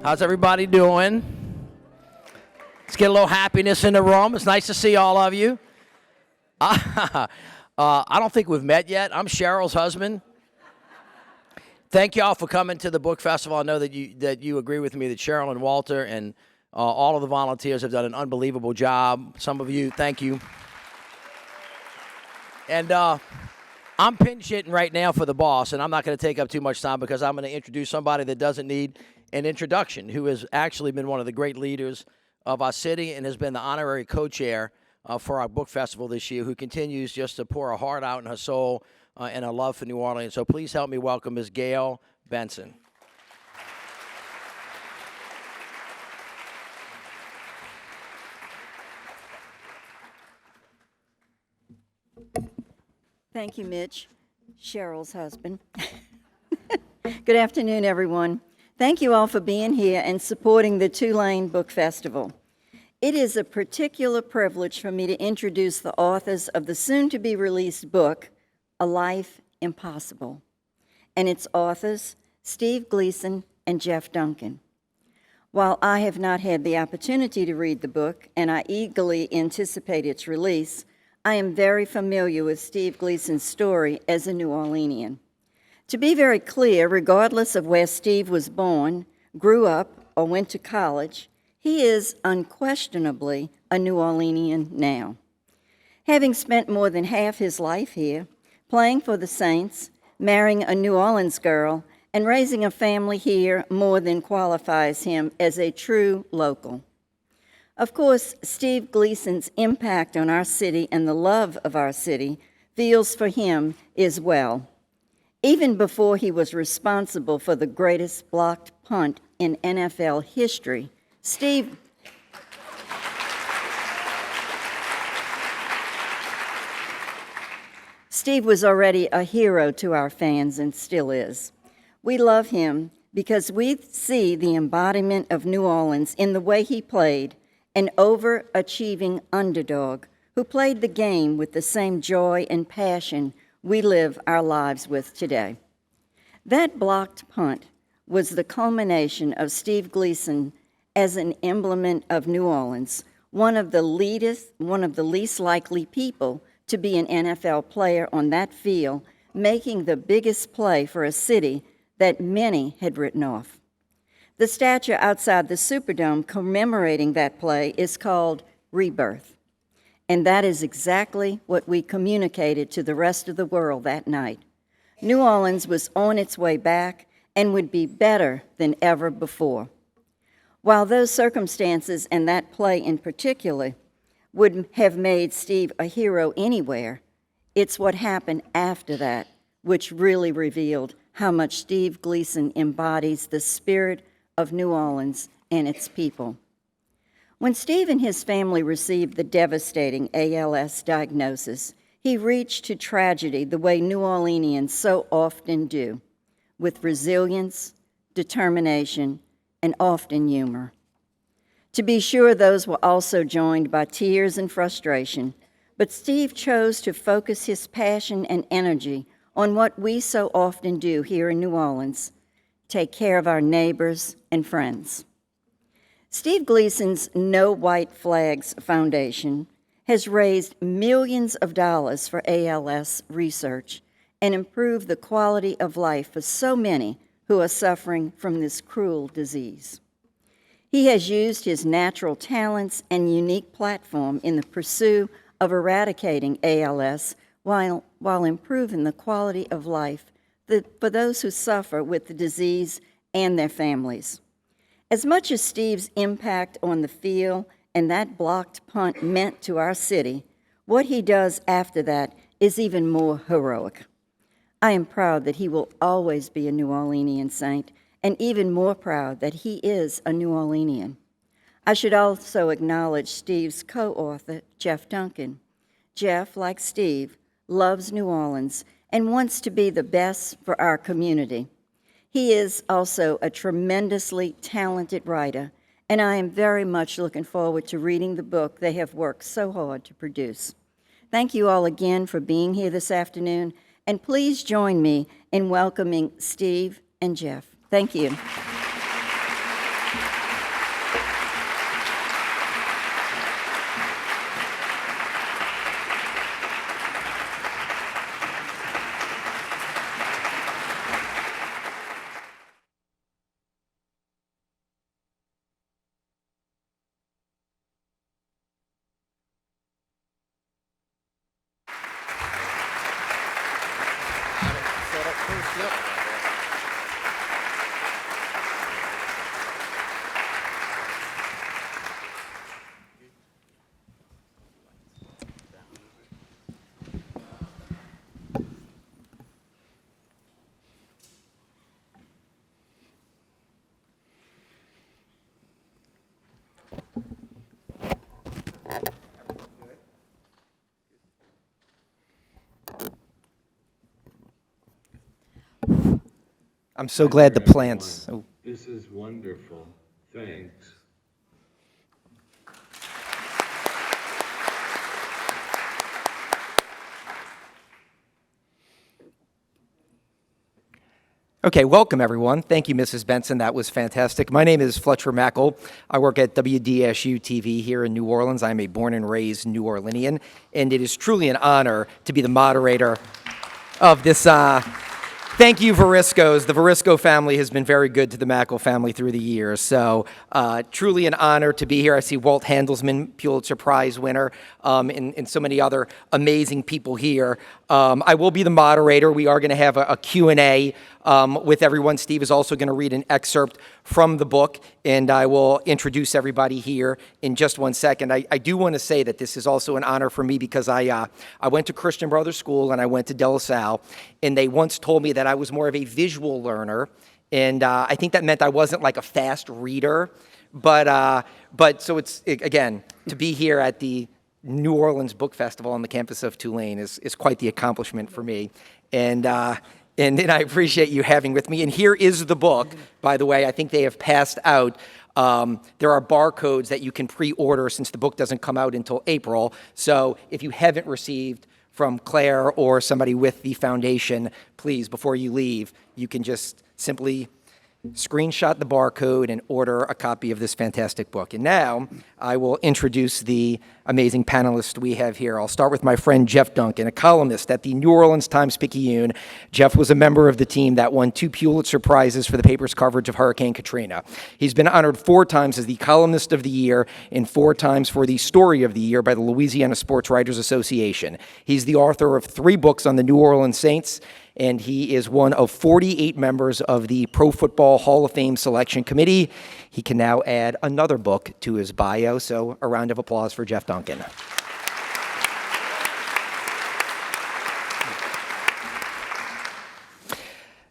How's everybody doing? Let's get a little happiness in the room. It's nice to see all of you. I don't think we've met yet. I'm Cheryl's husband. Thank you all for coming to the book festival. I know that you agree with me that Cheryl and Walter and all of the volunteers have done an unbelievable job. Some of you, thank you. And I'm pinch hitting right now for the boss, and I'm not going to take up too much time because I'm going to introduce somebody that doesn't need an introduction, who has actually been one of the great leaders of our city and has been the honorary co-chair for our book festival this year, who continues just to pour her heart out and her soul and her love for New Orleans. So please help me welcome Ms. Gayle Benson. Thank you, Mitch, Cheryl's husband. Good afternoon, everyone. Thank you all for being here and supporting the Tulane Book Festival. It is a particular privilege for me to introduce the authors of the soon-to-be-released book, A Life Impossible, and its authors, Steve Gleason and Jeff Duncan. While I have not had the opportunity to read the book, and I eagerly anticipate its release, I am very familiar with Steve Gleason's story as a New Orleanian. To be very clear, regardless of where Steve was born, grew up, or went to college, he is unquestionably a New Orleanian now. Having spent more than half his life here, playing for the Saints, marrying a New Orleans girl, and raising a family here more than qualifies him as a true local. Of course, Steve Gleason's impact on our city and the love of our city feels for him as well. Even before he was responsible for the greatest blocked punt in NFL history, Steve was already a hero to our fans and still is. We love him because we see the embodiment of New Orleans in the way he played, an overachieving underdog who played the game with the same joy and passion we live our lives with today. That blocked punt was the culmination of Steve Gleason as an emblem of New Orleans, one of the least likely people to be an NFL player on that field, making the biggest play for a city that many had written off. The statue outside the Superdome commemorating that play is called Rebirth. And that is exactly what we communicated to the rest of the world that night. New Orleans was on its way back and would be better than ever before. While those circumstances and that play in particular would have made Steve a hero anywhere, it's what happened after that which really revealed how much Steve Gleason embodies the spirit of New Orleans and its people. When Steve and his family received the devastating ALS diagnosis, he reached to tragedy the way New Orleanians so often do, with resilience, determination, and often humor. To be sure, those were also joined by tears and frustration, but Steve chose to focus his passion and energy on what we so often do here in New Orleans: take care of our neighbors and friends. Steve Gleason's No White Flags Foundation has raised millions of dollars for ALS research and improved the quality of life for so many who are suffering from this cruel disease. He has used his natural talents and unique platform in the pursuit of eradicating ALS while improving the quality of life for those who suffer with the disease and their families. As much as Steve's impact on the field and that blocked punt meant to our city, what he does after that is even more heroic. I am proud that he will always be a New Orleanian Saint, and even more proud that he is a New Orleanian. I should also acknowledge Steve's co-author, Jeff Duncan. Jeff, like Steve, loves New Orleans and wants to be the best for our community. He is also a tremendously talented writer, and I am very much looking forward to reading the book they have worked so hard to produce. Thank you all again for being here this afternoon, and please join me in welcoming Steve and Jeff. Thank you. I'm so glad the plants. Oh. This is wonderful. Thanks. Okay, welcome everyone. Thank you, Mrs. Benson. That was fantastic. My name is Fletcher Mackel. I work at WDSU TV here in New Orleans. I'm a born and raised New Orleanian, and it is truly an honor to be the moderator of this. Thank you, Variscos. The Varisco family has been very good to the Mackel family through the years. So truly an honor to be here. I see Walt Handelsman, Pulitzer Prize winner, and so many other amazing people here. I will be the moderator. We are going to have a Q&A with everyone. Steve is also going to read an excerpt from the book, and I will introduce everybody here in just one second. I do want to say that this is also an honor for me because I went to Christian Brothers School and I went to De La Salle, and they once told me that I was more of a visual learner, and I think that meant I wasn't like a fast reader, but so again, to be here at the New Orleans Book Festival on the campus of Tulane is quite the accomplishment for me, and I appreciate you having with me. And here is the book, by the way. I think they have passed out. There are barcodes that you can pre-order since the book doesn't come out until April. So if you haven't received from Claire or somebody with the foundation, please, before you leave, you can just simply screenshot the barcode and order a copy of this fantastic book. And now I will introduce the amazing panelists we have here. I'll start with my friend Jeff Duncan, a columnist at the New Orleans Times-Picayune. Jeff was a member of the team that won 2 Pulitzer Prizes for the paper's coverage of Hurricane Katrina. He's been honored 4 times as the columnist of the year and 4 times for the story of the year by the Louisiana Sports Writers Association. He's the author of 3 books on the New Orleans Saints, and he is one of 48 members of the Pro Football Hall of Fame Selection Committee. He can now add another book to his bio, so a round of applause for Jeff Duncan.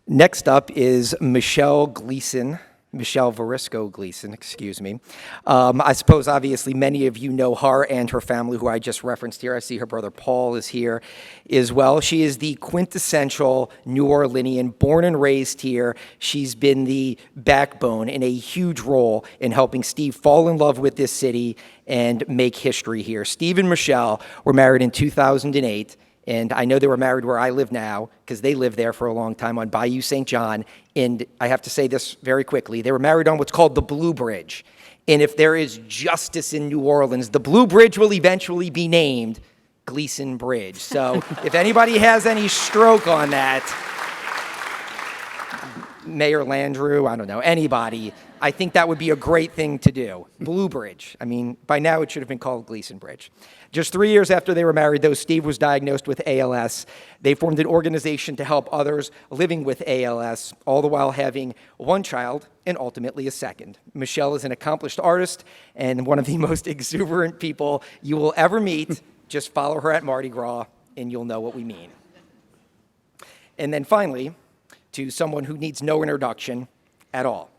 Next up is Michel Varisco Gleason, excuse me. I suppose, obviously, many of you know her and her family, who I just referenced here. I see her brother Paul is here as well. She is the quintessential New Orleanian, born and raised here. She's been the backbone in a huge role in helping Steve fall in love with this city and make history here. Steve and Michelle were married in 2008. And I know they were married where I live now because they lived there for a long time on Bayou St. John. And I have to say this very quickly. They were married on what's called the Blue Bridge. And if there is justice in New Orleans, the Blue Bridge will eventually be named Gleason Bridge. So if anybody has any stroke on that, Mayor Landrieu, I don't know, anybody, I think that would be a great thing to do. Blue Bridge. I mean, by now it should have been called Gleason Bridge. Just 3 years after they were married, though, Steve was diagnosed with ALS. They formed an organization to help others living with ALS, all the while having 1 child and ultimately a second. Michelle is an accomplished artist and one of the most exuberant people you will ever meet. Just follow her at Mardi Gras and you'll know what we mean. And then finally, to someone who needs no introduction at all.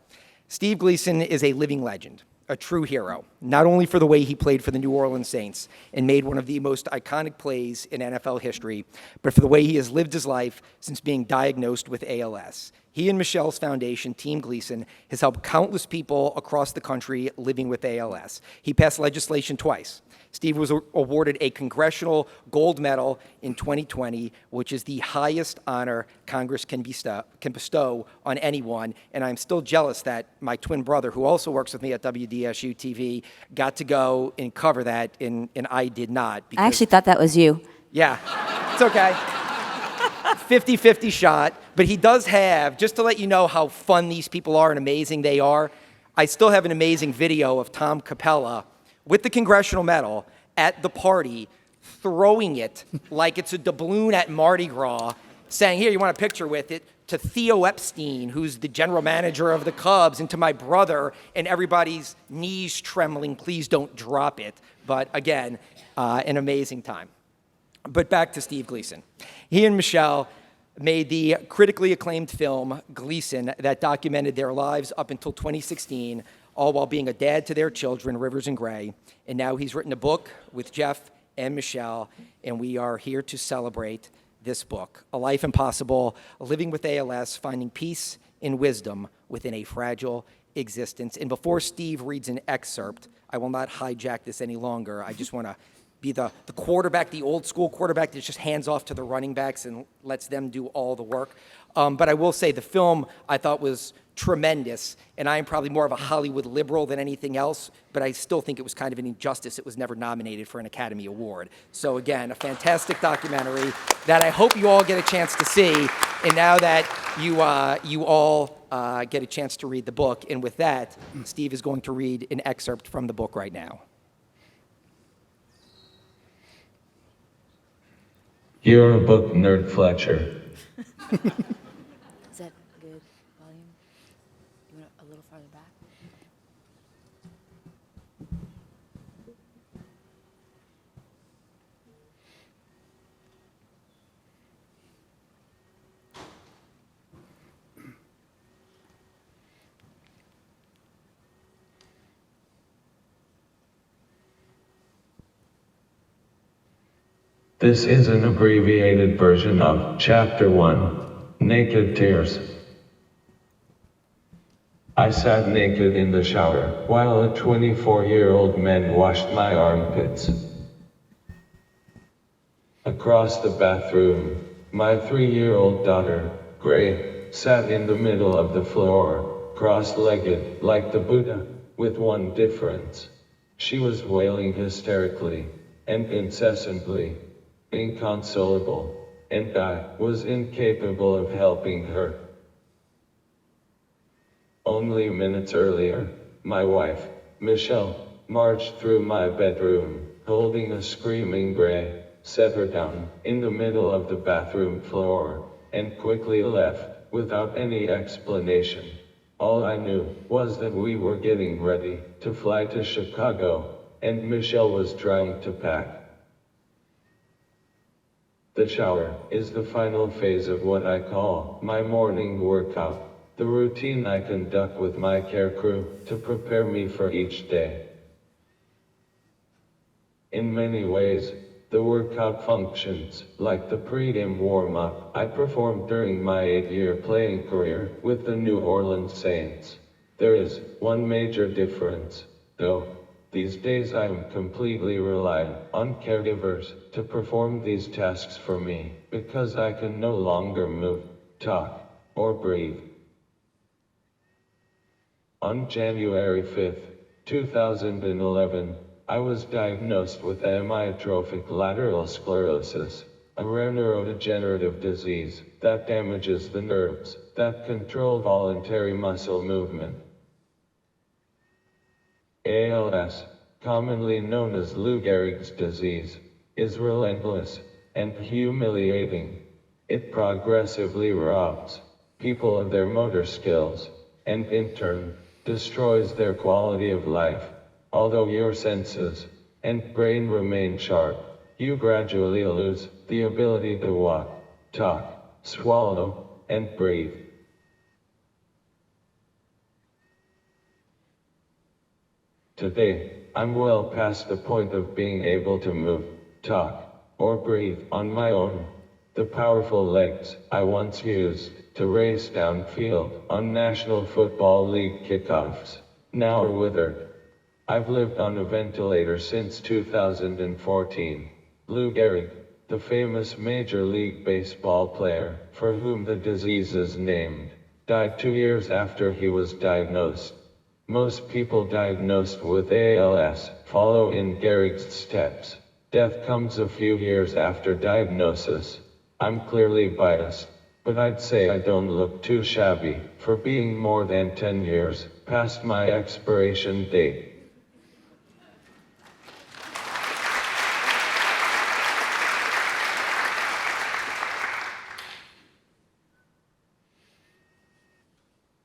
Steve Gleason is a living legend, a true hero, not only for the way he played for the New Orleans Saints and made one of the most iconic plays in NFL history, but for the way he has lived his life since being diagnosed with ALS. He and Michelle's foundation, Team Gleason, has helped countless people across the country living with ALS. He passed legislation twice. Steve was awarded a Congressional Gold Medal in 2020, which is the highest honor Congress can bestow on anyone. And I'm still jealous that my twin brother, who also works with me at WDSU TV, got to go and cover that, and I did not. I actually thought that was you. Yeah, it's okay. 50-50 shot, but he does have, just to let you know how fun these people are and amazing they are, I still have an amazing video of Tom Capella with the Congressional Medal at the party, throwing it like it's a doubloon at Mardi Gras, saying, here, you want a picture with it, to Theo Epstein, who's the general manager of the Cubs, and to my brother, and everybody's knees trembling, please don't drop it. But again, an amazing time. But back to Steve Gleason. He and Michel made the critically acclaimed film Gleason that documented their lives up until 2016, all while being a dad to their children, Rivers and Gray. And now he's written a book with Jeff and Michel, and we are here to celebrate this book, A Life Impossible, Living with ALS, Finding Peace and Wisdom Within a Fragile Existence. And before Steve reads an excerpt, I will not hijack this any longer. I just want to be the quarterback, the old school quarterback that just hands off to the running backs and lets them do all the work. But I will say the film I thought was tremendous, and I am probably more of a Hollywood liberal than anything else, but I still think it was kind of an injustice it was never nominated for an Academy Award. So again, a fantastic documentary that I hope you all get a chance to see, and now that you all get a chance to read the book, and with that, Steve is going to read an excerpt from the book right now. You're a book nerd, Fletcher. Is that good volume? You want a little farther back? This is an abbreviated version of Chapter 1, Naked Tears. I sat naked in the shower while a 24-year-old man washed my armpits. Across the bathroom, my 3-year-old daughter, Gayle, sat in the middle of the floor, cross-legged like the Buddha, with one difference. She was wailing hysterically and incessantly, inconsolable, and I was incapable of helping her. Only minutes earlier, my wife, Michel, marched through my bedroom, holding a screaming Gayle, set her down in the middle of the bathroom floor, and quickly left without any explanation. All I knew was that we were getting ready to fly to Chicago, and Michel was trying to pack. The shower is the final phase of what I call my morning workout, the routine I conduct with my care crew to prepare me for each day. In many ways, the workout functions like the pregame warm-up I performed during my 8-year playing career with the New Orleans Saints. There is one major difference, though. These days I am completely reliant on caregivers to perform these tasks for me, because I can no longer move, talk, or breathe. On January 5, 2011, I was diagnosed with amyotrophic lateral sclerosis, a rare neurodegenerative disease that damages the nerves that control voluntary muscle movement. ALS, commonly known as Lou Gehrig's disease, is relentless and humiliating. It progressively robs people of their motor skills, and in turn, destroys their quality of life. Although your senses and brain remain sharp, you gradually lose the ability to walk, talk, swallow, and breathe. Today, I'm well past the point of being able to move, talk, or breathe on my own. The powerful legs I once used to race downfield on National Football League kickoffs now are withered. I've lived on a ventilator since 2014. Lou Gehrig, the famous Major League Baseball player for whom the disease is named, died 2 years after he was diagnosed. Most people diagnosed with ALS follow in Gehrig's steps. Death comes a few years after diagnosis. I'm clearly biased, but I'd say I don't look too shabby for being more than 10 years past my expiration date.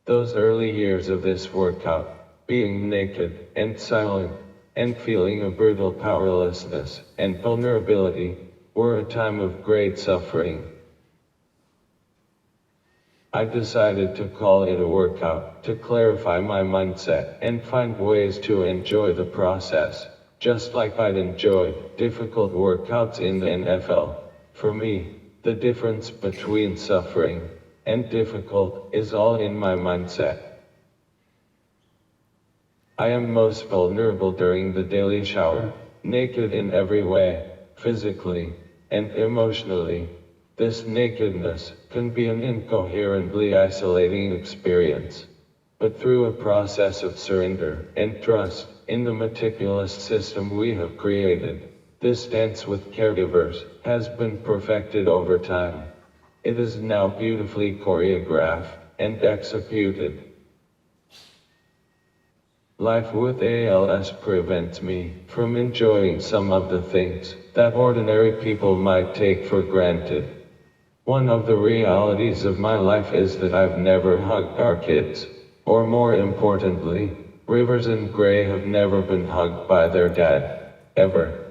Those early years of this workout, being naked and silent, and feeling a brutal powerlessness and vulnerability, were a time of great suffering. I decided to call it a workout to clarify my mindset and find ways to enjoy the process, just like I'd enjoyed difficult workouts in the NFL. For me, the difference between suffering and difficult is all in my mindset. I am most vulnerable during the daily shower, naked in every way, physically and emotionally. This nakedness can be an incoherently isolating experience. But through a process of surrender and trust in the meticulous system we have created, this dance with caregivers has been perfected over time. It is now beautifully choreographed and executed. Life with ALS prevents me from enjoying some of the things that ordinary people might take for granted. One of the realities of my life is that I've never hugged our kids, or more importantly, Rivers and Gray have never been hugged by their dad, ever.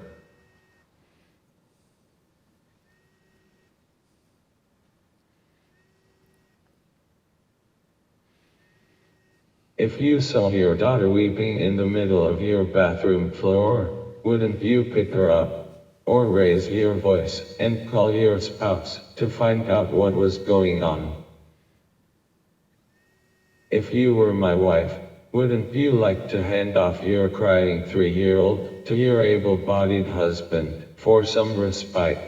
If you saw your daughter weeping in the middle of your bathroom floor, wouldn't you pick her up? Or raise your voice and call your spouse to find out what was going on? If you were my wife, wouldn't you like to hand off your crying 3-year-old to your able-bodied husband for some respite?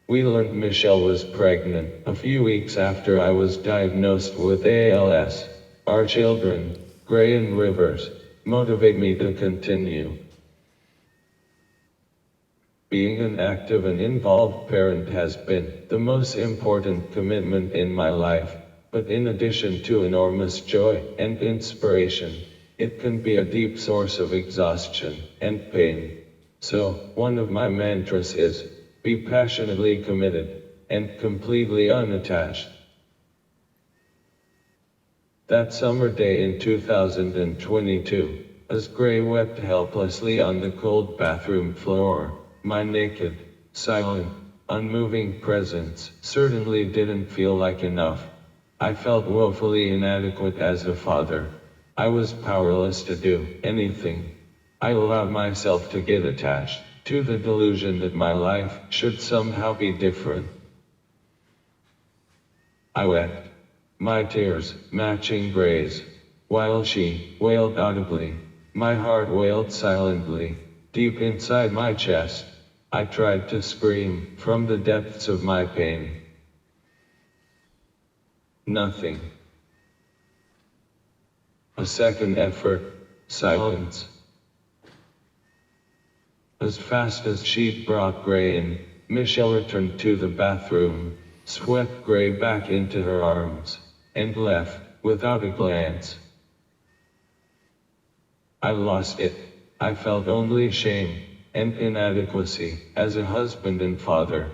We learned Michelle was pregnant a few weeks after I was diagnosed with ALS. Our children, Gray and Rivers, motivate me to continue. Being an active and involved parent has been the most important commitment in my life, but in addition to enormous joy and inspiration, it can be a deep source of exhaustion and pain. So, one of my mantras is, be passionately committed and completely unattached. That summer day in 2022, as Gray wept helplessly on the cold bathroom floor, my naked, silent, unmoving presence certainly didn't feel like enough. I felt woefully inadequate as a father. I was powerless to do anything. I allowed myself to get attached to the delusion that my life should somehow be different. I wept, my tears matching Gray's. While she wailed audibly, my heart wailed silently, deep inside my chest. I tried to scream from the depths of my pain. Nothing. A second effort, silence. As fast as she'd brought Gray in, Michelle returned to the bathroom, swept Gray back into her arms, and left without a glance. I lost it. I felt only shame and inadequacy as a husband and father.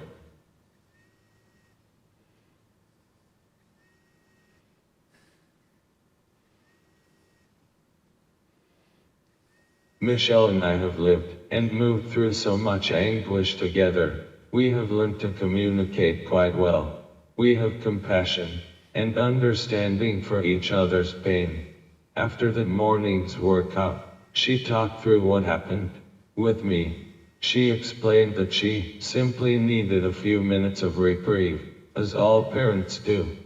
Michelle and I have lived and moved through so much anguish together. We have learned to communicate quite well. We have compassion and understanding for each other's pain. After the morning's workout, she talked through what happened with me. She explained that she simply needed a few minutes of reprieve, as all parents do.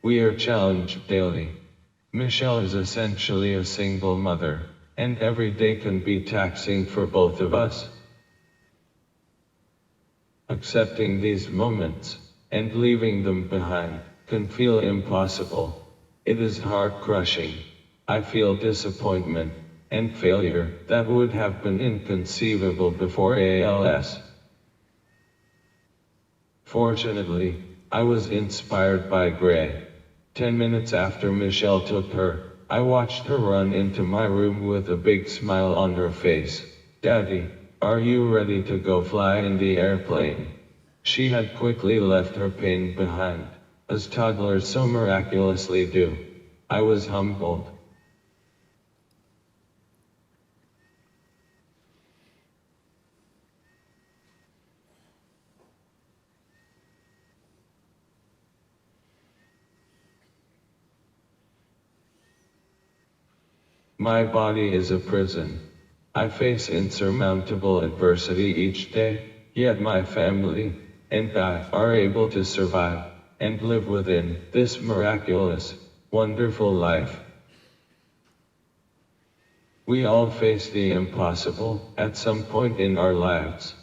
We are challenged daily. Michelle is essentially a single mother, and every day can be taxing for both of us. Accepting these moments and leaving them behind can feel impossible. It is heart-crushing. I feel disappointment and failure that would have been inconceivable before ALS. Fortunately, I was inspired by Gray. 10 minutes after Michelle took her, I watched her run into my room with a big smile on her face. "Daddy, are you ready to go fly in the airplane?" She had quickly left her pain behind, as toddlers so miraculously do. I was humbled. My body is a prison. I face insurmountable adversity each day, yet my family and I are able to survive and live within this miraculous, wonderful life. We all face the impossible at some point in our lives.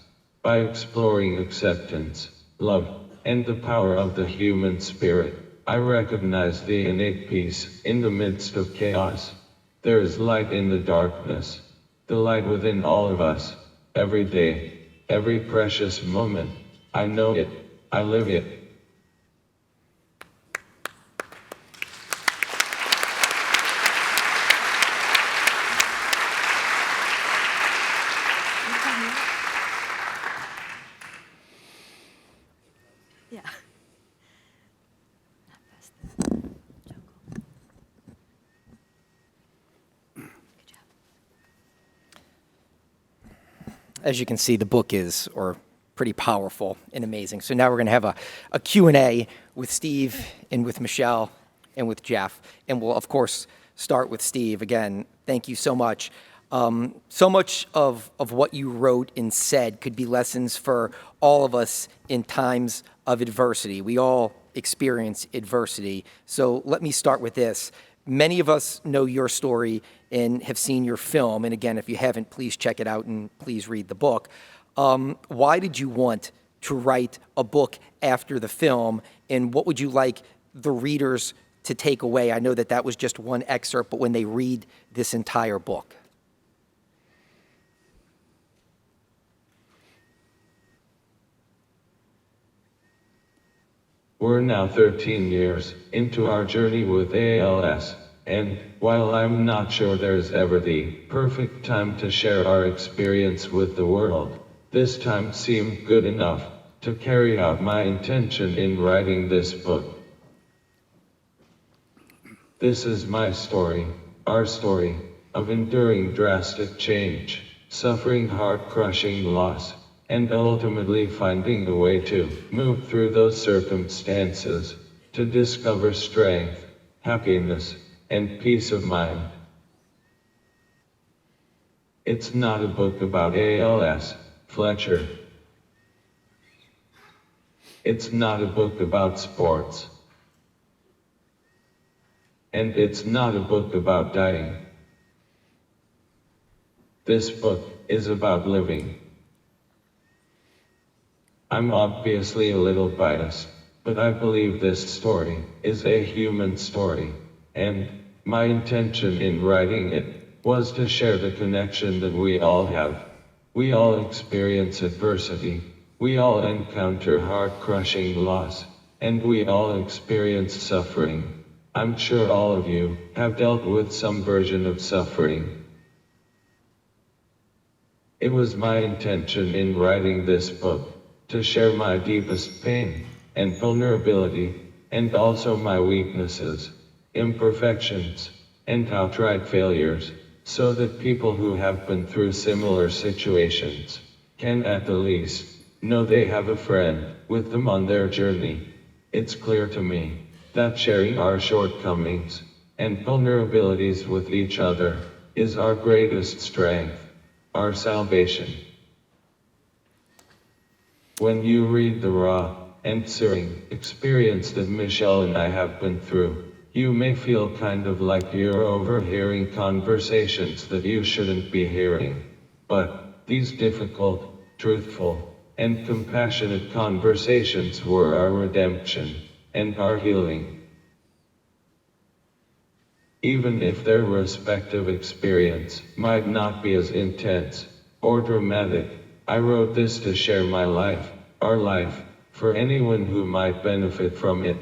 By exploring acceptance, love, and the power of the human spirit, I recognize the innate peace in the midst of chaos. There is light in the darkness, the light within all of us, every day, every precious moment. I know it, I live it. Yeah. As you can see, the book is pretty powerful and amazing. So now we're going to have a Q&A with Steve and with Michelle and with Jeff. And we'll, of course, start with Steve. Again, thank you so much. So much of what you wrote and said could be lessons for all of us in times of adversity. We all experience adversity. So let me start with this. Many of us know your story and have seen your film. And again, if you haven't, please check it out and please read the book. Why did you want to write a book after the film? And what would you like the readers to take away? I know that that was just one excerpt, but when they read this entire book. We're now 13 years into our journey with ALS, and while I'm not sure there's ever the perfect time to share our experience with the world, this time seemed good enough to carry out my intention in writing this book. This is my story, our story, of enduring drastic change, suffering heart-crushing loss, and ultimately finding a way to move through those circumstances, to discover strength, happiness, and peace of mind. It's not a book about ALS, Fletcher. It's not a book about sports. And it's not a book about dying. This book is about living. I'm obviously a little biased, but I believe this story is a human story, and my intention in writing it was to share the connection that we all have. We all experience adversity, we all encounter heart-crushing loss, and we all experience suffering. I'm sure all of you have dealt with some version of suffering. It was my intention in writing this book to share my deepest pain and vulnerability, and also my weaknesses, imperfections, and outright failures, so that people who have been through similar situations can at the least know they have a friend with them on their journey. It's clear to me that sharing our shortcomings and vulnerabilities with each other is our greatest strength, our salvation. When you read the raw and searing experience that Michelle and I have been through, you may feel kind of like you're overhearing conversations that you shouldn't be hearing. But these difficult, truthful, and compassionate conversations were our redemption and our healing. Even if their respective experience might not be as intense or dramatic, I wrote this to share my life, our life, for anyone who might benefit from it.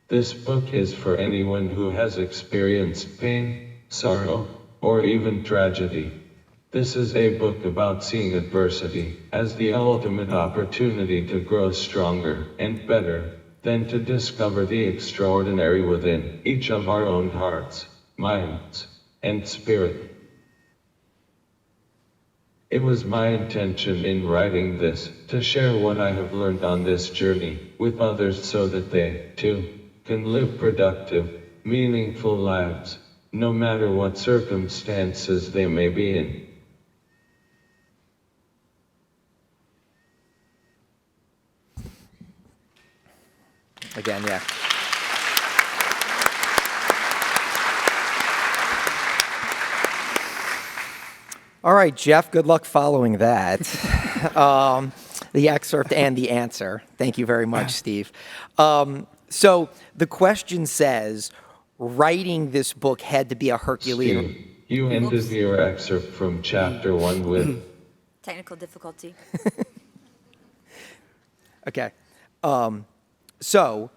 This book is for anyone who has experienced pain, sorrow, or even tragedy. This is a book about seeing adversity as the ultimate opportunity to grow stronger and better, than to discover the extraordinary within each of our own hearts, minds, and spirit. It was my intention in writing this to share what I have learned on this journey with others so that they, too, can live productive, meaningful lives, no matter what circumstances they may be in. Again, yeah. All right, Jeff, good luck following that. The excerpt and the answer. Thank you very much, Steve. So the question says, writing this book had to be a Herculean... Steve, you ended your excerpt from chapter 1 with... Technical difficulty. Okay. So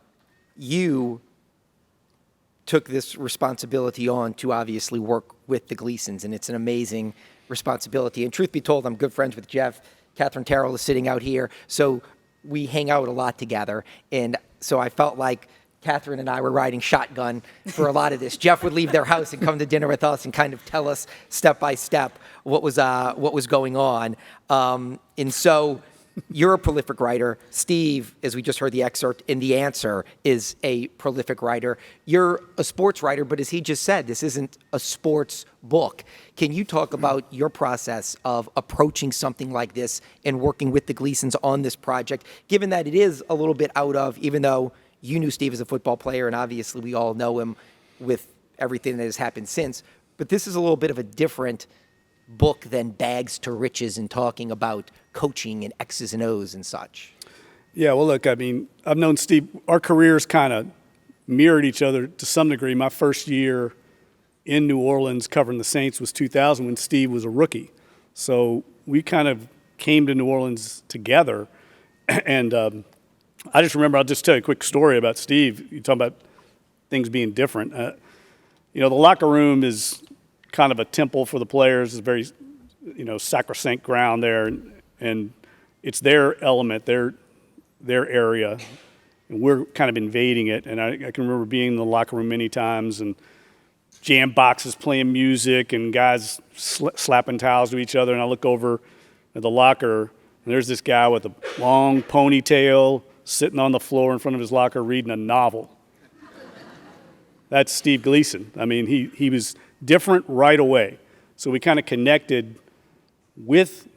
you took this responsibility on to obviously work with the Gleasons, and it's an amazing responsibility. And truth be told, I'm good friends with Jeff. Catherine Terrell is sitting out here, so we hang out a lot together. And so I felt like Catherine and I were riding shotgun for a lot of this. Jeff would leave their house and come to dinner with us and kind of tell us step by step what was going on. And so you're a prolific writer. Steve, as we just heard the excerpt in the answer, is a prolific writer. You're a sports writer, but as he just said, this isn't a sports book. Can you talk about your process of approaching something like this and working with the Gleasons on this project, given that it is a little bit out of, even though you knew Steve as a football player, and obviously we all know him with everything that has happened since, but this is a little bit of a different book than Bags to Riches and talking about coaching and X's and O's and such. Yeah, well, look, I mean, I've known Steve. Our careers kind of mirrored each other to some degree. My first year in New Orleans covering the Saints was 2000 when Steve was a rookie. So we kind of came to New Orleans together. And I just remember, I'll just tell you a quick story about Steve. You talk about things being different. The locker room is kind of a temple for the players. It's very, sacrosanct ground there, and it's their element, their area, and we're kind of invading it. And I can remember being in the locker room many times, and jam boxes playing music, and guys slapping towels to each other. And I look over at the locker, and there's this guy with a long ponytail sitting on the floor in front of his locker reading a novel. That's Steve Gleason. I mean, he was different right away. So we kind of connected with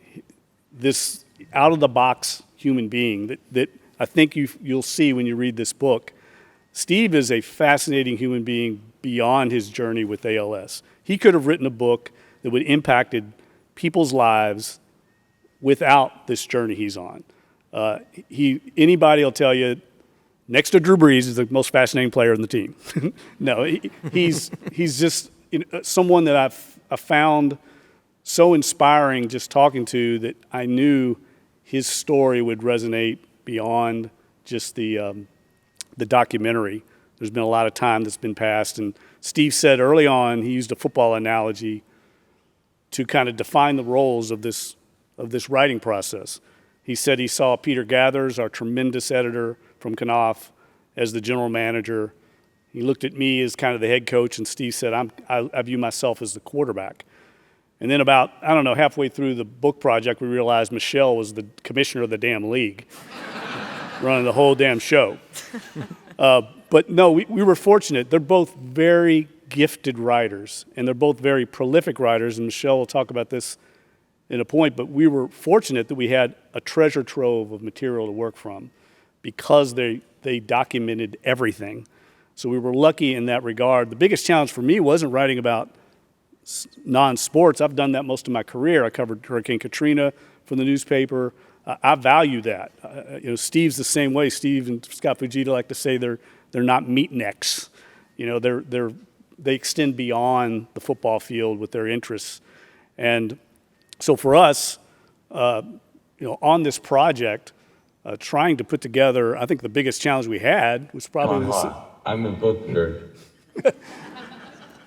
this out-of-the-box human being that I think you'll see when you read this book. Steve is a fascinating human being beyond his journey with ALS. He could have written a book that would have impacted people's lives without this journey he's on. Anybody will tell you, next to Drew Brees, is the most fascinating player on the team. No, he's just someone that I found so inspiring just talking to, that I knew his story would resonate beyond just the documentary. There's been a lot of time that's been passed, and Steve said early on, he used a football analogy to kind of define the roles of this writing process. He said he saw Peter Gathers, our tremendous editor from Knopf, as the general manager. He looked at me as kind of the head coach, and Steve said, I view myself as the quarterback. And then about, halfway through the book project, we realized Michel was the commissioner of the damn league, running the whole damn show. But no, we were fortunate. They're both very gifted writers, and they're both very prolific writers, and Michel will talk about this in a point, but we were fortunate that we had a treasure trove of material to work from because they documented everything. So we were lucky in that regard. The biggest challenge for me wasn't writing about non-sports. I've done that most of my career. I covered Hurricane Katrina for the newspaper. I value that. Steve's the same way. Steve and Scott Fujita like to say they're not meatnecks. They extend beyond the football field with their interests. And so for us, on this project, trying to put together, I think the biggest challenge we had was probably I'm a book nerd.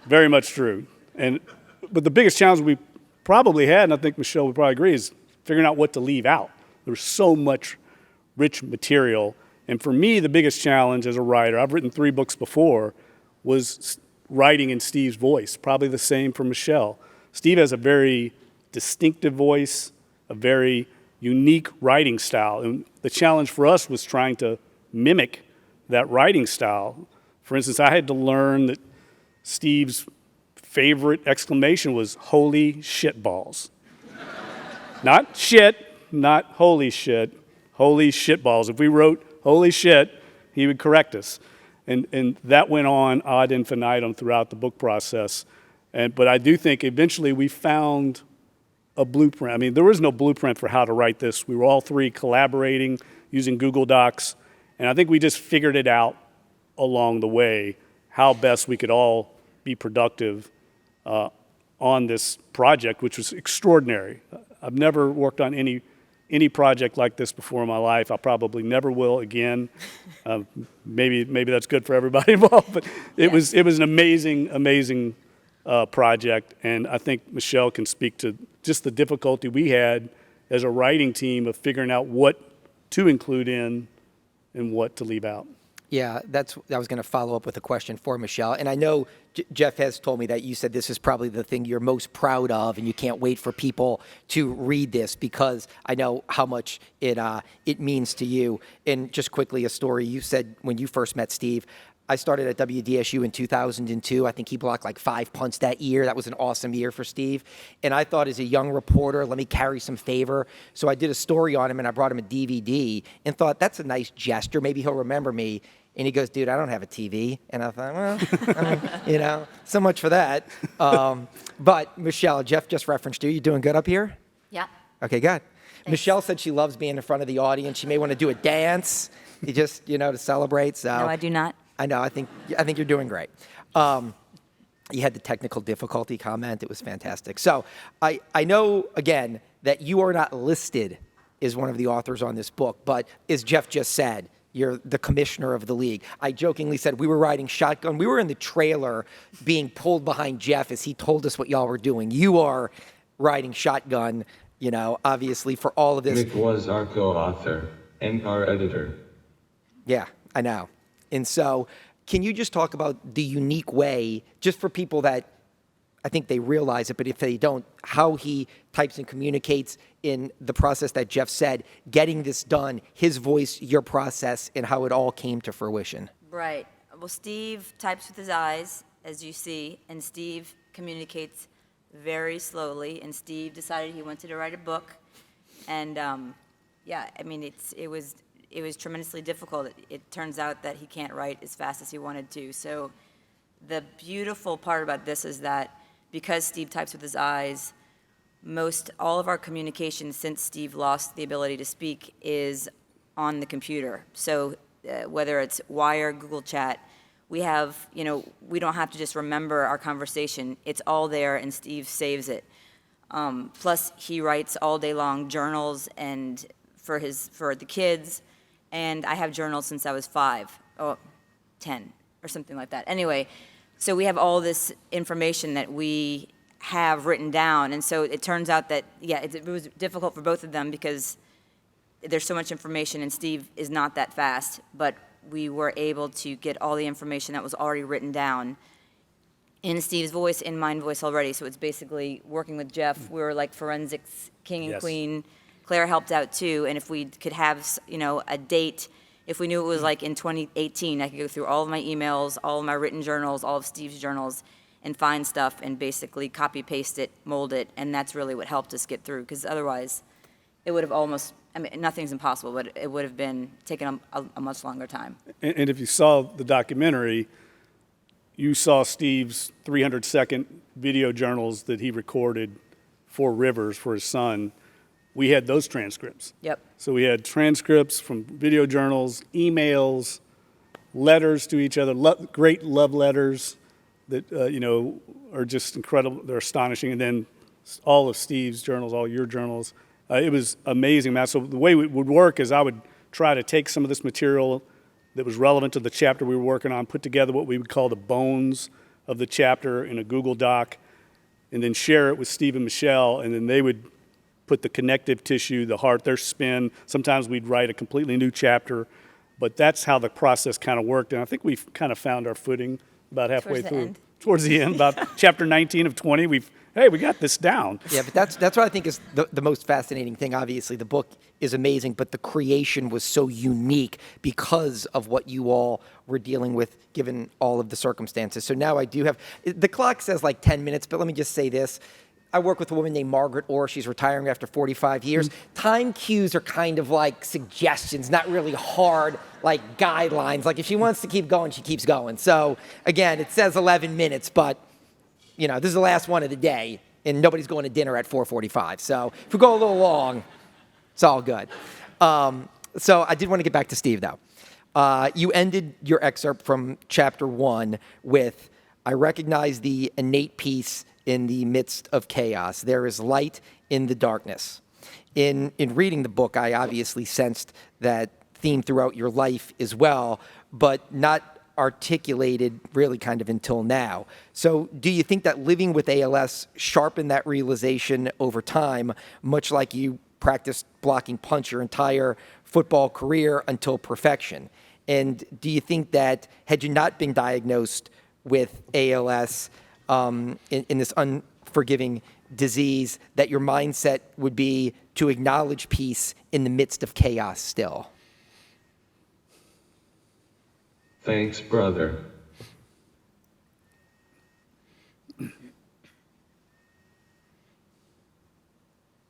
Very much true. But the biggest challenge we probably had, and I think Michelle would probably agree, is figuring out what to leave out. There's so much rich material. And for me, the biggest challenge as a writer, I've written 3 books before, was writing in Steve's voice. Probably the same for Michelle. Steve has a very distinctive voice, a very unique writing style. And the challenge for us was trying to mimic that writing style. For instance, I had to learn that Steve's favorite exclamation was "holy shit balls." Not shit, not holy shit balls. If we wrote "holy shit," he would correct us. And that went on ad infinitum throughout the book process. But I do think eventually we found a blueprint. I mean, there was no blueprint for how to write this. We were all 3 collaborating using Google Docs. And I think we just figured it out along the way, how best we could all be productive on this project, which was extraordinary. I've never worked on any project like this before in my life. I probably never will again. Maybe that's good for everybody involved, but it was an amazing project. And I think Michelle can speak to just the difficulty we had as a writing team of figuring out what to include in and what to leave out. Yeah, I was going to follow up with a question for Michelle. And I know Jeff has told me that you said this is probably the thing you're most proud of, and you can't wait for people to read this because I know how much it means to you. And just quickly, a story. You said when you first met Steve, I started at WDSU in 2002. I think he blocked like 5 punts that year. That was an awesome year for Steve. And I thought as a young reporter, let me carry some favor. So I did a story on him and I brought him a DVD and thought, that's a nice gesture. Maybe he'll remember me. And he goes, dude, I don't have a TV. And I thought, well, so much for that. But Michelle, Jeff just referenced you. You doing good up here? Yeah. Okay, good. Thanks. Michelle said she loves being in front of the audience. She may want to do a dance, to celebrate. So No, I do not. I know. I think you're doing great. You had the technical difficulty comment. It was fantastic. So I know, again, that you are not listed as one of the authors on this book, but as Jeff just said, you're the commissioner of the league. I jokingly said we were riding shotgun. We were in the trailer being pulled behind Jeff as he told us what y'all were doing. You are riding shotgun, obviously for all of this. Mick was our co-author and our editor. Yeah, I know. And so can you just talk about the unique way, just for people that I think they realize it, but if they don't, how he types and communicates in the process that Jeff said, getting this done, his voice, your process, and how it all came to fruition. Right. Well, Steve types with his eyes, as you see, and Steve communicates very slowly, and Steve decided he wanted to write a book. And, it was tremendously difficult. It turns out that he can't write as fast as he wanted to. So the beautiful part about this is that because Steve types with his eyes, all of our communication since Steve lost the ability to speak is on the computer. So whether it's Wire, Google Chat, we have, we don't have to just remember our conversation. It's all there and Steve saves it. Plus he writes all day long journals and for the kids. And I have journals since I was 10 or something like that. Anyway, so we have all this information that we have written down. And so it turns out that, it was difficult for both of them because there's so much information and Steve is not that fast. But we were able to get all the information that was already written down in Steve's voice, in my voice already. So it's basically working with Jeff. We were like forensics king and queen. Claire helped out too, and if we could have, a date, if we knew it was like in 2018, I could go through all of my emails, all of my written journals, all of Steve's journals, and find stuff and basically copy, paste it, mold it, and that's really what helped us get through, because otherwise it would have nothing's impossible, but it would have been taken a much longer time. And if you saw the documentary, you saw Steve's 300-second video journals that he recorded for Rivers, for his son. We had those transcripts. Yep. So we had transcripts from video journals, emails, letters to each other, great love letters that, are just incredible. They're astonishing. And then all of Steve's journals, all your journals. It was amazing, Matt. So the way it would work is I would try to take some of this material that was relevant to the chapter we were working on, put together what we would call the bones of the chapter in a Google Doc, and then share it with Steve and Michel, and then they would put the connective tissue, the heart, their spin. Sometimes we'd write a completely new chapter, but that's how the process kind of worked. And I think we've kind of found our footing about halfway through. Towards the end, about chapter 19 of 20, we got this down. Yeah, but that's what I think is the most fascinating thing. Obviously, the book is amazing, but the creation was so unique because of what you all were dealing with, given all of the circumstances. So now I do have, the clock says like 10 minutes, but let me just say this. I work with a woman named Margaret Orr. She's retiring after 45 years. Time cues are kind of like suggestions, not really hard, like guidelines. Like if she wants to keep going, she keeps going. So again, it says 11 minutes, but you know, this is the last one of the day, and nobody's going to dinner at 4:45. So if we go a little long, it's all good. So I did want to get back to Steve, though. You ended your excerpt from chapter 1 with, I recognize the innate peace in the midst of chaos. There is light in the darkness. In reading the book, I obviously sensed that theme throughout your life as well, but not articulated really kind of until now. So do you think that living with ALS sharpened that realization over time, much like you practiced blocking punch your entire football career until perfection? And do you think that had you not been diagnosed with ALS, in this unforgiving disease, that your mindset would be to acknowledge peace in the midst of chaos still? Thanks, brother.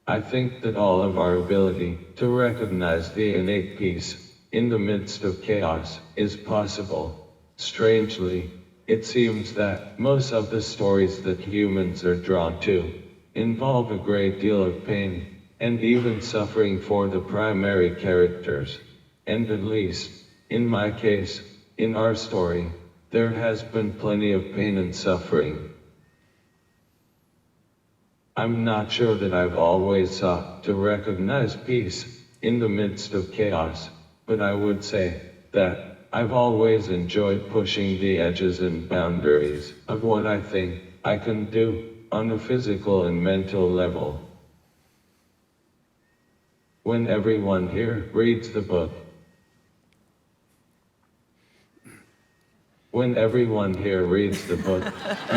I think that all of our ability to recognize the innate peace in the midst of chaos is possible. Strangely, it seems that most of the stories that humans are drawn to involve a great deal of pain and even suffering for the primary characters. And at least, in my case, in our story, there has been plenty of pain and suffering. I'm not sure that I've always sought to recognize peace in the midst of chaos, but I would say that I've always enjoyed pushing the edges and boundaries of what I think I can do on a physical and mental level. When everyone here reads the book, you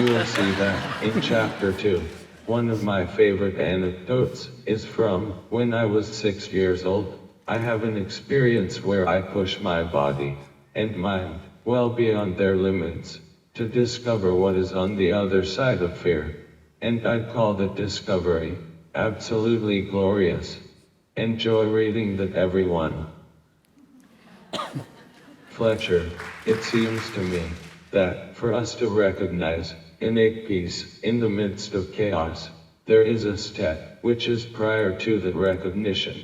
will see that in chapter 2, one of my favorite anecdotes is from when I was 6 years old. I have an experience where I push my body and mind well beyond their limits to discover what is on the other side of fear. And I'd call the discovery absolutely glorious. Enjoy reading that, everyone. Fletcher, it seems to me that for us to recognize innate peace in the midst of chaos, there is a step which is prior to that recognition.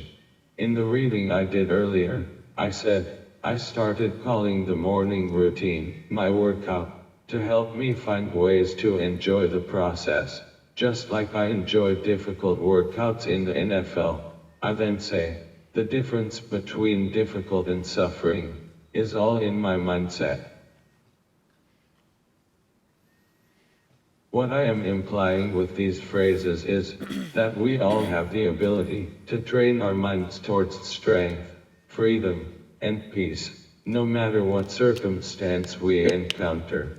In the reading I did earlier, I said, I started calling the morning routine my workout to help me find ways to enjoy the process, just like I enjoy difficult workouts in the NFL. I then say, the difference between difficult and suffering is all in my mindset. What I am implying with these phrases is that we all have the ability to train our minds towards strength, freedom, and peace, no matter what circumstance we encounter.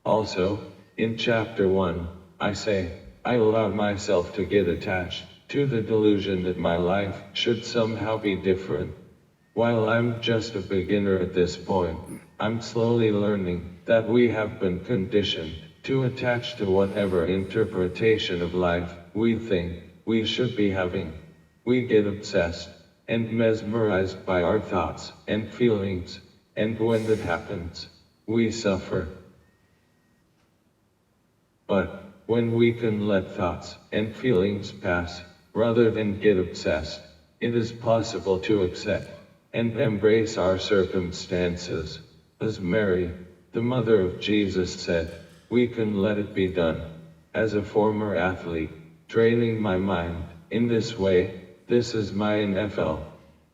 Also, in chapter 1, I say, I allowed myself to get attached to the delusion that my life should somehow be different. While I'm just a beginner at this point, I'm slowly learning that we have been conditioned to attach to whatever interpretation of life we think we should be having. We get obsessed and mesmerized by our thoughts and feelings, and when that happens, we suffer. But when we can let thoughts and feelings pass, rather than get obsessed, it is possible to accept and embrace our circumstances. As Mary, the mother of Jesus, said, we can let it be done. As a former athlete, training my mind in this way, this is my NFL,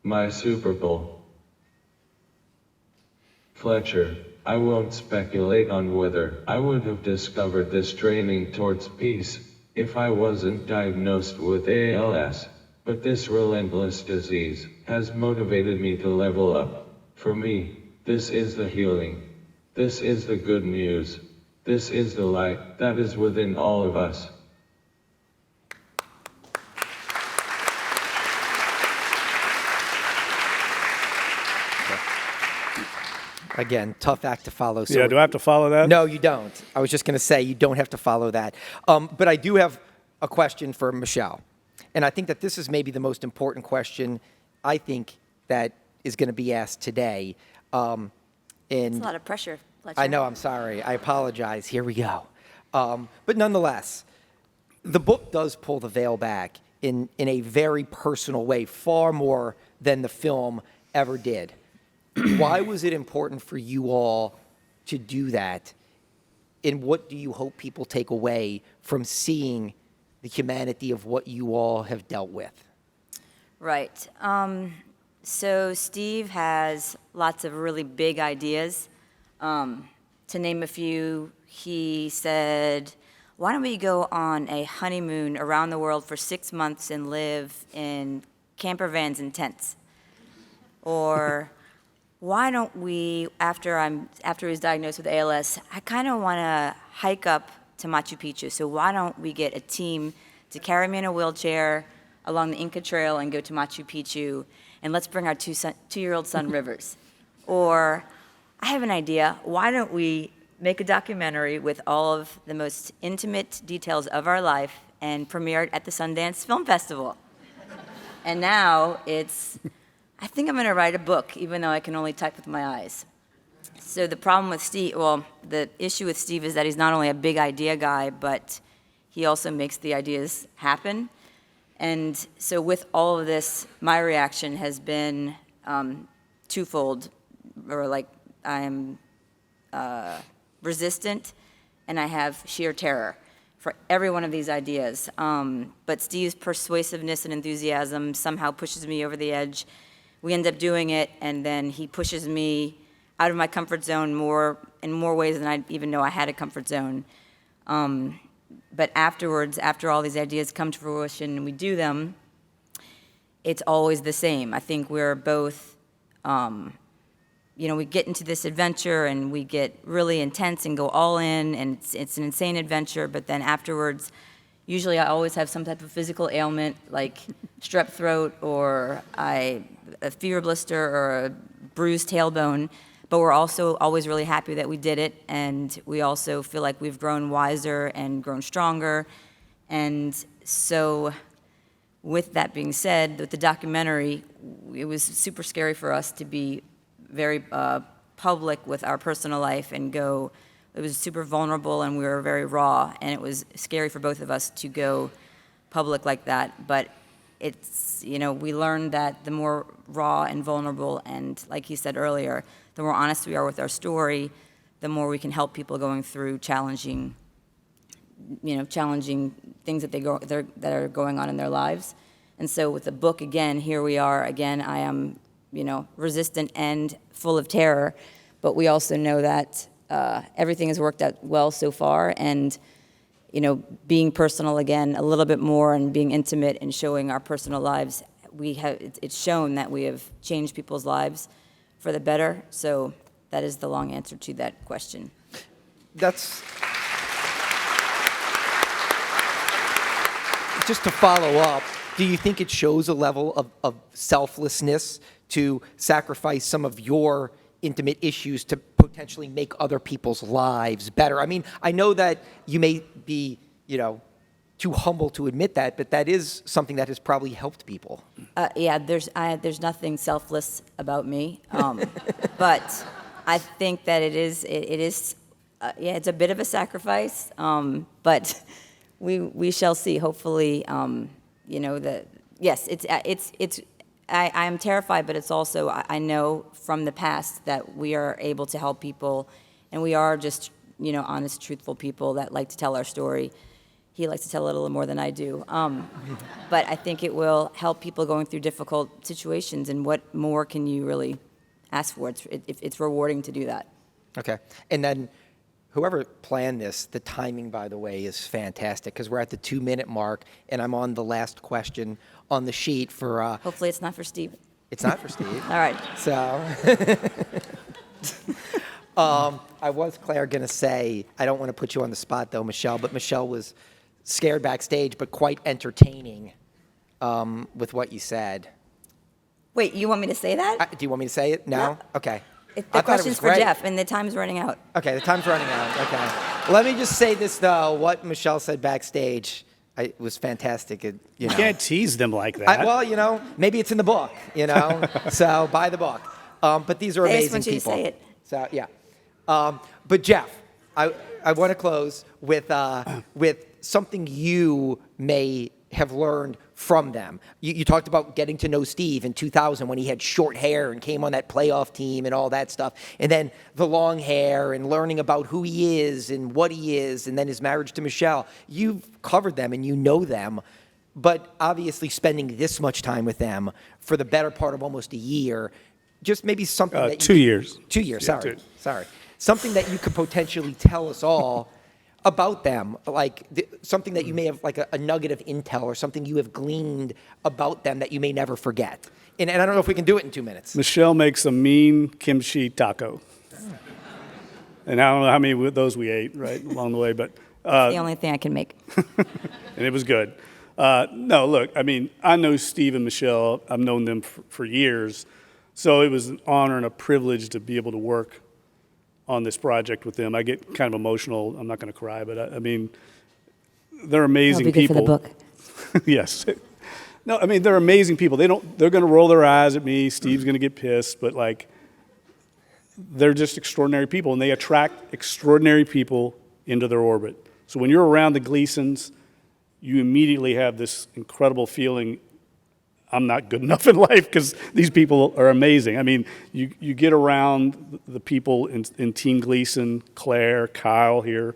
my Super Bowl. Fletcher, I won't speculate on whether I would have discovered this training towards peace if I wasn't diagnosed with ALS. But this relentless disease has motivated me to level up. For me, this is the healing. This is the good news. This is the light that is within all of us. Again, tough act to follow. So Yeah, do I have to follow that? No, you don't. I was just going to say you don't have to follow that. But I do have a question for Michel. And I think that this is maybe the most important question I think that is going to be asked today. It's a lot of pressure, Fletcher. I know, I'm sorry. I apologize. Here we go. But nonetheless, the book does pull the veil back in a very personal way, far more than the film ever did. Why was it important for you all to do that? And what do you hope people take away from seeing the humanity of what you all have dealt with? Right. So Steve has lots of really big ideas. To name a few, he said, why don't we go on a honeymoon around the world for 6 months and live in camper vans and tents? Or why don't we, after he was diagnosed with ALS, I kind of want to hike up to Machu Picchu. So why don't we get a team to carry me in a wheelchair along the Inca Trail and go to Machu Picchu, and let's bring our two-year-old son Rivers. Or I have an idea. Why don't we make a documentary with all of the most intimate details of our life and premiere it at the Sundance Film Festival? And now I think I'm going to write a book, even though I can only type with my eyes. So the problem with Steve, the issue with Steve is that he's not only a big idea guy, but he also makes the ideas happen. And so with all of this, my reaction has been twofold, or like I am resistant and I have sheer terror for every one of these ideas. But Steve's persuasiveness and enthusiasm somehow pushes me over the edge. We end up doing it, and then he pushes me out of my comfort zone in more ways than I even know I had a comfort zone. But afterwards, after all these ideas come to fruition and we do them, it's always the same. I think we're both, we get into this adventure and we get really intense and go all in, and it's an insane adventure, but then afterwards, usually I always have some type of physical ailment like strep throat or a fever blister or a bruised tailbone, but we're also always really happy that we did it, and we also feel like we've grown wiser and grown stronger. And so with that being said, with the documentary, it was super scary for us to be very public with our personal life and go. It was super vulnerable and we were very raw, and it was scary for both of us to go public like that. But it's, we learned that the more raw and vulnerable and, like he said earlier, the more honest we are with our story, the more we can help people going through challenging things that are going on in their lives. And so with the book, again, here we are. Again, I am, resistant and full of terror, but we also know that everything has worked out well so far, and being personal again a little bit more and being intimate and showing our personal lives, it's shown that we have changed people's lives for the better. So that is the long answer to that question. That's just to follow up. Do you think it shows a level of selflessness to sacrifice some of your intimate issues to potentially make other people's lives better? I mean, I know that you may be, too humble to admit that, but that is something that has probably helped people. There's nothing selfless about me, but I think that it is it's a bit of a sacrifice, but we shall see. Hopefully, I am terrified, but it's also, I know from the past that we are able to help people, and we are just, honest, truthful people that like to tell our story. He likes to tell it a little more than I do. But I think it will help people going through difficult situations, and what more can you really ask for. It's rewarding to do that. Okay. And then whoever planned this, the timing, by the way, is fantastic because we're at the 2-minute mark, and I'm on the last question on the sheet for. Hopefully it's not for Steve. It's not for Steve. All right. So, I was, Claire, going to say, I don't want to put you on the spot, though, Michelle, but Michelle was scared backstage, but quite entertaining with what you said. Wait, you want me to say that? Do you want me to say it? No? No. Okay. The I thought it question's was for great. Jeff, and the time's running out. Okay, the time's running out. Okay. Let me just say this, though. What Michelle said backstage was fantastic. You can't tease them like that. Well, maybe it's in the book, so buy the book. But these are They just amazing want you to people. say it. So, yeah. But Jeff, I want to close with something you may have learned from them. You talked about getting to know Steve in 2000 when he had short hair and came on that playoff team and all that stuff. And then the long hair and learning about who he is and what he is, and then his marriage to Michelle. You've covered them and you know them, but obviously spending this much time with them for the better part of almost a year, just maybe something that 2 years. 2 years, Yeah, sorry. Something that you could potentially tell us all about them, like something that you may have, like a nugget of intel or something you have gleaned about them that you may never forget. And I don't know if we can do it in 2 minutes. Michelle makes a mean kimchi taco. And I don't know how many of those we ate right along the way, but The only thing I can make. and it was good. No, look, I know Steve and Michelle. I've known them for years. So it was an honor and a privilege to be able to work on this project with them. I get kind of emotional. I'm not going to cry, but they're amazing That'll be good people. for the book. Yes. No, they're amazing people. They're going to roll their eyes at me. Steve's going to get pissed, but they're just extraordinary people, and they attract extraordinary people into their orbit. So when you're around the Gleasons, you immediately have this incredible feeling, I'm not good enough in life because these people are amazing. You get around the people in Team Gleason, Claire, Kyle here,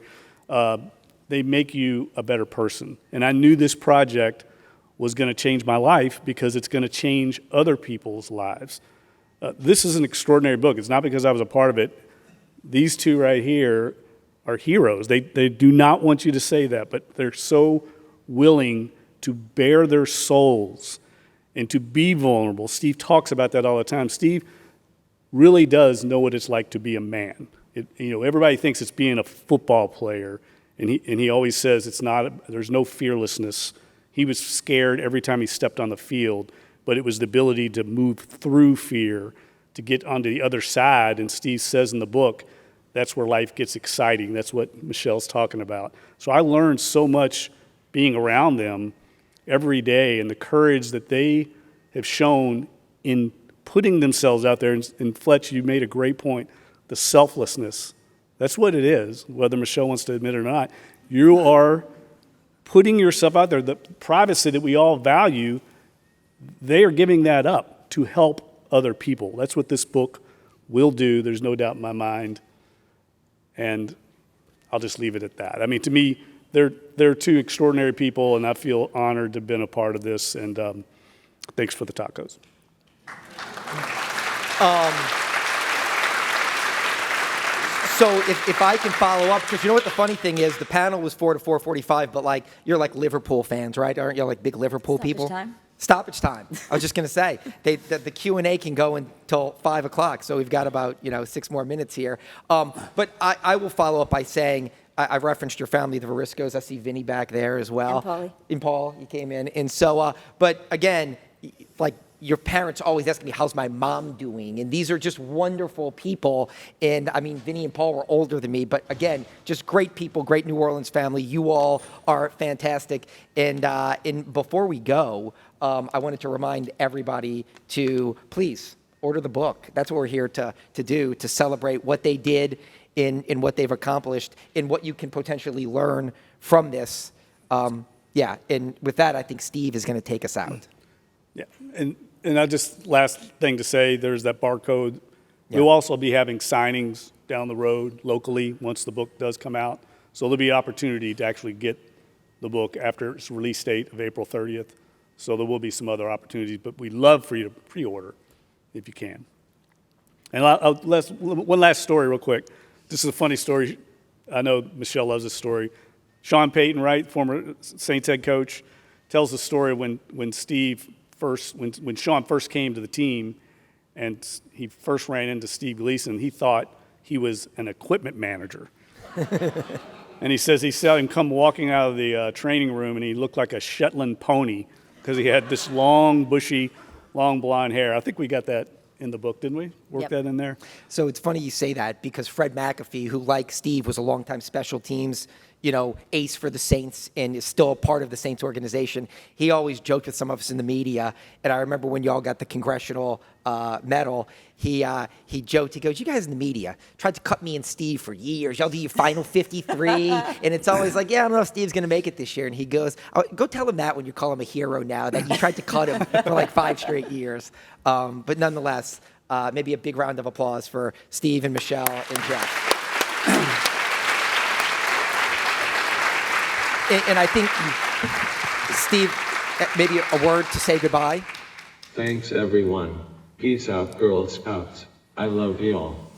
they make you a better person. And I knew this project was going to change my life because it's going to change other people's lives. This is an extraordinary book. It's not because I was a part of it. These two right here are heroes. They do not want you to say that, but they're so willing to bare their souls and to be vulnerable. Steve talks about that all the time. Steve really does know what it's like to be a man. Everybody thinks it's being a football player, and he always says it's not. There's no fearlessness. He was scared every time he stepped on the field, but it was the ability to move through fear, to get onto the other side. And Steve says in the book, that's where life gets exciting. That's what Michelle's talking about. So I learned so much being around them every day, and the courage that they have shown in putting themselves out there. And Fletch, you made a great point, the selflessness. That's what it is, whether Michelle wants to admit it or not. You are putting yourself out there. The privacy that we all value, they are giving that up to help other people. That's what this book will do. There's no doubt in my mind. And I'll just leave it at that. To me, they're two extraordinary people, and I feel honored to have been a part of this, and thanks for the tacos. So if I can follow up, because you know what the funny thing is, the panel was 4 to 4:45, but you're like Liverpool fans, right? Aren't you big Liverpool people? Time? Stoppage time. I was just going to say, the Q&A can go until 5 o'clock, so we've got about 6 more minutes here. But I will follow up by saying, I referenced your family, the Variscos. I see Vinny back there as well. And Paulie. And Paul, you came in. And so, but again, your parents always ask me, how's my mom doing? And these are just wonderful people. And Vinny and Paul were older than me, but again, just great people, great New Orleans family. You all are fantastic. And before we go, I wanted to remind everybody to please order the book. That's what we're here to do, to celebrate what they did in what they've accomplished, in what you can potentially learn from this. And with that, I think Steve is going to take us out. Yeah, and I just, last thing to say, there's that barcode. Yeah. We'll also be having signings down the road locally once the book does come out. So there'll be an opportunity to actually get the book after its release date of April 30th. So there will be some other opportunities, but we'd love for you to pre-order if you can. And one last story real quick. This is a funny story. I know Michelle loves this story. Sean Payton, right, former Saints head coach, tells the story when Sean first came to the team and he first ran into Steve Gleason. He thought he was an equipment manager. And he says he saw him come walking out of the training room, and he looked like a Shetland pony because he had this long, bushy, long blonde hair. I think we got that in the book, didn't we? Work that in there? So it's funny you say that because Fred McAfee, who like Steve was a longtime special teams, ace for the Saints and is still a part of the Saints organization, he always joked with some of us in the media. And I remember when y'all got the congressional medal, he joked, he goes, you guys in the media tried to cut me and Steve for years. Y'all do your final 53. And it's always like, yeah, I don't know if Steve's going to make it this year. And he goes, go tell him that when you call him a hero now, that you tried to cut him for like 5 straight years. But nonetheless, maybe a big round of applause for Steve and Michelle and Jeff. And I think, Steve, maybe a word to say goodbye. Thanks, everyone. Peace out, Girl Scouts. I love you all.